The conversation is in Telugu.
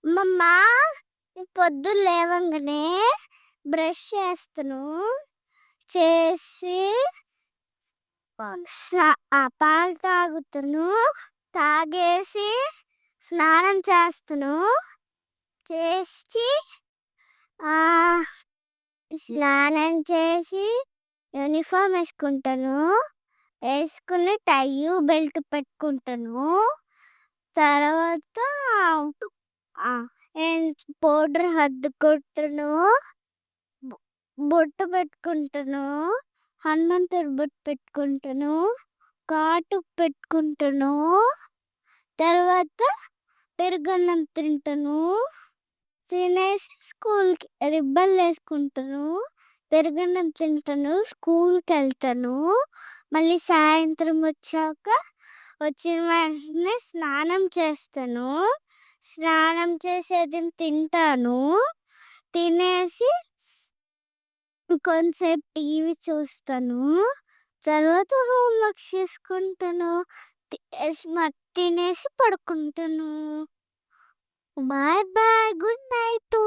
అమ్మమ్మ పొద్దున్న లేవంగానే బ్రష్ చేస్తాను. చేసి పాలు తాగుతాను. తాగేసి స్నానం చేస్తాను. చేసి ఆ స్నానం చేసి యూనిఫామ్ వేసుకుంటాను. వేసుకుని టై బెల్ట్ పెట్టుకుంటాను. తర్వాత పౌడర్ హద్దుకుంటాను. బొట్టు పెట్టుకుంటాను. హనుమంతుడి బొట్టు పెట్టుకుంటాను. కాటుకు పెట్టుకుంటాను. తర్వాత పెరుగన్నం తింటాను. తినేసి స్కూల్కి రిబ్బన్లు వేసుకుంటాను. పెరుగన్నం తింటాను. స్కూల్కి వెళ్తాను. మళ్ళీ సాయంత్రం వచ్చాక వచ్చిన వెంటనే స్నానం చేస్తాను. స్నానం చేసేది తింటాను. తినేసి కొంతసేపు టీవీ చూస్తాను. తర్వాత హోంవర్క్ చేసుకుంటాను. తినేసి పడుకుంటాను. Bye bye, good night.